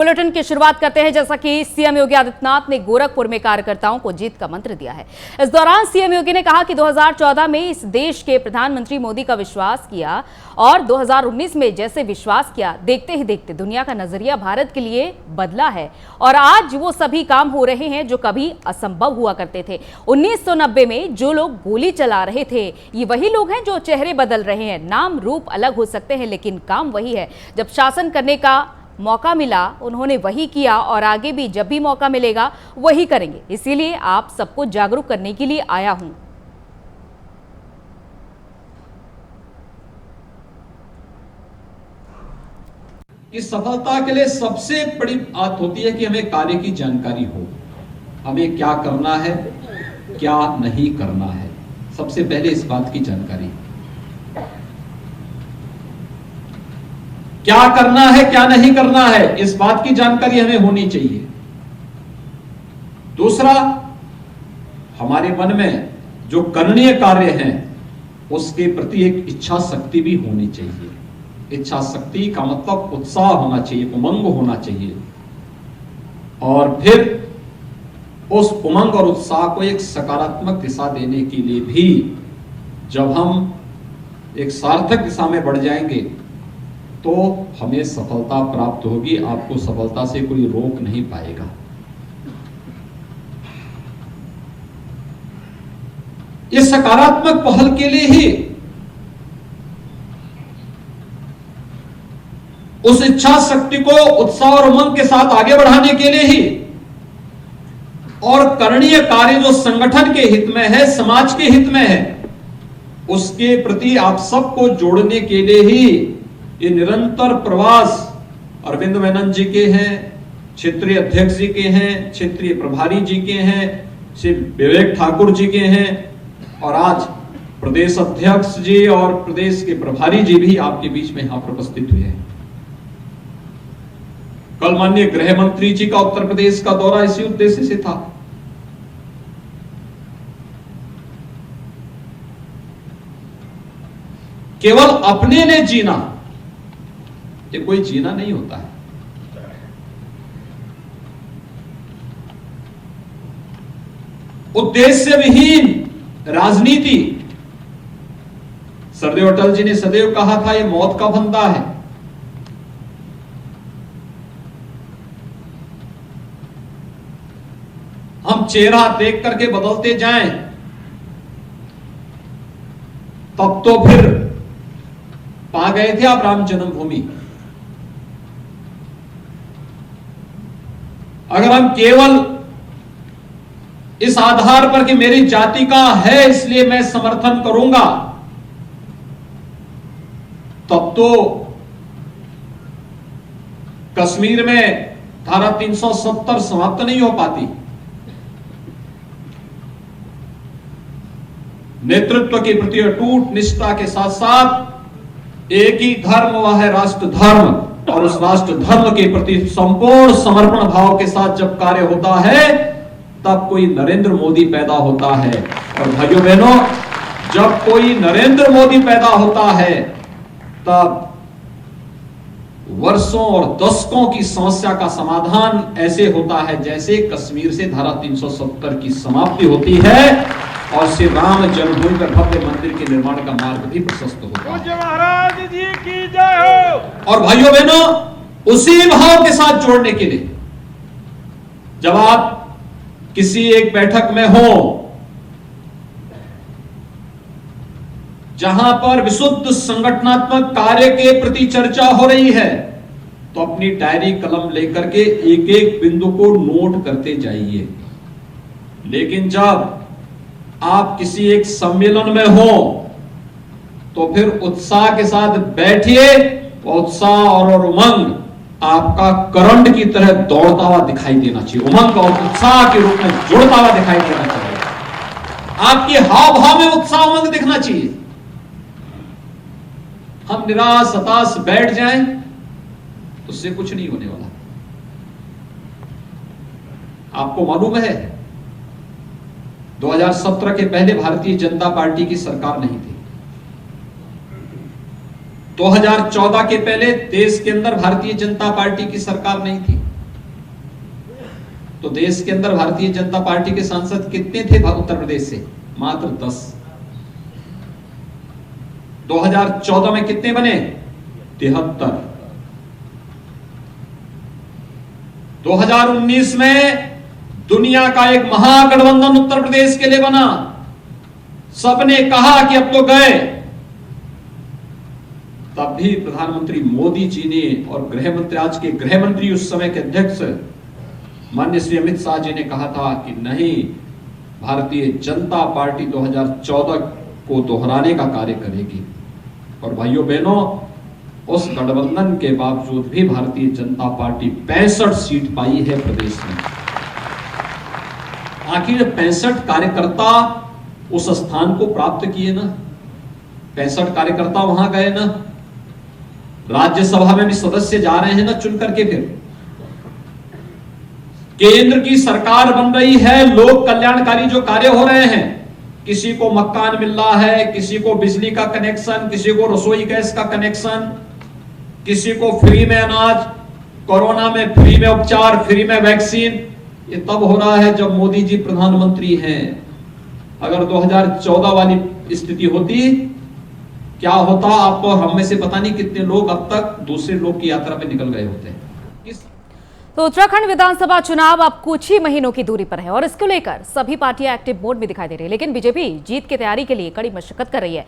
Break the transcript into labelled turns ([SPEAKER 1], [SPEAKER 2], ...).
[SPEAKER 1] Bulletin की शुरुआत करते हैं। जैसा कि सीएम योगी आदित्यनाथ ने गोरखपुर में कार्यकर्ताओं को जीत का मंत्र दिया है। इस दौरान सीएम योगी ने कहा कि 2014 में इस देश के प्रधानमंत्री मोदी का विश्वास किया और 2019 में जैसे विश्वास किया, देखते ही देखते दुनिया का नजरिया भारत के लिए बदला है और आज वो सभी काम हो रहे हैं जो कभी असंभव हुआ करते थे। 1990 में जो लोग गोली चला रहे थे, ये वही लोग हैं जो चेहरे बदल रहे हैं। नाम रूप अलग हो सकते हैं लेकिन काम वही है। जब शासन करने का मौका मिला उन्होंने वही किया और आगे भी जब भी मौका मिलेगा वही करेंगे। इसीलिए आप सबको जागरूक करने के लिए आया हूं।
[SPEAKER 2] इस सफलता के लिए सबसे बड़ी बात होती है कि हमें कार्य की जानकारी हो, हमें क्या करना है, क्या नहीं करना है। सबसे पहले इस बात की जानकारी, क्या करना है क्या नहीं करना है, इस बात की जानकारी हमें होनी चाहिए। दूसरा, हमारे मन में जो करणीय कार्य हैं उसके प्रति एक इच्छा शक्ति भी होनी चाहिए। इच्छा शक्ति का मतलब उत्साह होना चाहिए, उमंग होना चाहिए। और फिर उस उमंग और उत्साह को एक सकारात्मक दिशा देने के लिए भी जब हम एक सार्थक दिशा में बढ़ जाएंगे तो हमें सफलता प्राप्त होगी। आपको सफलता से कोई रोक नहीं पाएगा। इस सकारात्मक पहल के लिए ही, उस इच्छा शक्ति को उत्साह और उमंग के साथ आगे बढ़ाने के लिए ही और करणीय कार्य जो संगठन के हित में है, समाज के हित में है, उसके प्रति आप सबको जोड़ने के लिए ही ये निरंतर प्रवास अरविंद मेनन जी के हैं, क्षेत्रीय अध्यक्ष जी के हैं, क्षेत्रीय प्रभारी जी के हैं, श्री विवेक ठाकुर जी के हैं और आज प्रदेश अध्यक्ष जी और प्रदेश के प्रभारी जी भी आपके बीच में यहां पर उपस्थित हुए हैं। कल माननीय गृह मंत्री जी का उत्तर प्रदेश का दौरा इसी उद्देश्य से था। केवल अपने लिए जीना ये कोई जीना नहीं होता है। उद्देश्य विहीन राजनीति, सरदेव अटल जी ने सदैव कहा था, ये मौत का फंदा है। हम चेहरा देख करके बदलते जाएं तब तो फिर पा गए थे आप राम जन्मभूमि। अगर हम केवल इस आधार पर कि मेरी जाति का है इसलिए मैं समर्थन करूंगा, तब तो कश्मीर में धारा 370 समाप्त नहीं हो पाती। नेतृत्व के प्रति अटूट निष्ठा के साथ साथ एक ही धर्म, वह है राष्ट्र धर्म, और उस राष्ट्र धर्म के प्रति संपूर्ण समर्पण भाव के साथ जब कार्य होता है तब कोई नरेंद्र मोदी पैदा होता है। और भाइयों बहनों, जब कोई नरेंद्र मोदी पैदा होता है तब वर्षों और दशकों की समस्या का समाधान ऐसे होता है जैसे कश्मीर से धारा 370 की समाप्ति होती है और श्री राम जन्मभूमि पर भव्य मंदिर के निर्माण का मार्ग भी प्रशस्त होता है।
[SPEAKER 3] महाराज जी की जय हो।
[SPEAKER 2] और भाइयों बहनों, उसी भाव के साथ जोड़ने के लिए जब आप किसी एक बैठक में हो जहां पर विशुद्ध संगठनात्मक कार्य के प्रति चर्चा हो रही है, तो अपनी डायरी कलम लेकर के एक एक बिंदु को नोट करते जाइए। लेकिन जब आप किसी एक सम्मेलन में हो तो फिर उत्साह के साथ बैठिए। उत्साह और उमंग आपका करंट की तरह दौड़ता हुआ दिखाई देना चाहिए, उमंग और उत्साह के रूप में जुड़ता हुआ दिखाई देना चाहिए। आपकी हाव भाव में उत्साह उमंग दिखना चाहिए। हम निराश हताश बैठ जाएं तो उससे कुछ नहीं होने वाला। आपको मालूम है 2017 के पहले भारतीय जनता पार्टी की सरकार नहीं थी। 2014 के पहले देश के अंदर भारतीय जनता पार्टी की सरकार नहीं थी। तो देश के अंदर भारतीय जनता पार्टी के सांसद कितने थे उत्तर प्रदेश से? मात्र 10। 2014 में कितने बने? 73। 2019 में दुनिया का एक महागठबंधन उत्तर प्रदेश के लिए बना। सबने कहा कि अब तो गए। तब भी प्रधानमंत्री मोदी जी ने और गृह मंत्री, आज के गृह मंत्री, उस समय के अध्यक्ष माननीय श्री अमित शाह जी ने कहा था कि नहीं, भारतीय जनता पार्टी 2014 को दोहराने का कार्य करेगी। और भाइयों बहनों, उस गठबंधन के बावजूद भी भारतीय जनता पार्टी 65 सीट पाई है प्रदेश में। आखिर 65 कार्यकर्ता उस स्थान को प्राप्त किए ना, 65 कार्यकर्ता वहां गए ना, राज्यसभा में भी सदस्य जा रहे हैं ना चुन करके। फिर केंद्र की सरकार बन रही है, लोक कल्याणकारी जो कार्य हो रहे हैं, किसी को मकान मिल रहा है, किसी को बिजली का कनेक्शन, किसी को रसोई गैस का कनेक्शन, किसी को फ्री में अनाज, कोरोना में फ्री में उपचार, फ्री में वैक्सीन। ये तब हो रहा है जब मोदी जी प्रधानमंत्री हैं। अगर 2014 वाली स्थिति होती, क्या होता? आप और हम में से पता नहीं कितने लोग अब तक दूसरे लोग की यात्रा पे निकल गए होते हैं।
[SPEAKER 1] तो उत्तराखंड विधानसभा चुनाव अब कुछ ही महीनों की दूरी पर है और इसको लेकर सभी पार्टियां एक्टिव मोड में दिखाई दे रही है, लेकिन बीजेपी जीत की तैयारी के लिए कड़ी मशक्कत कर रही है।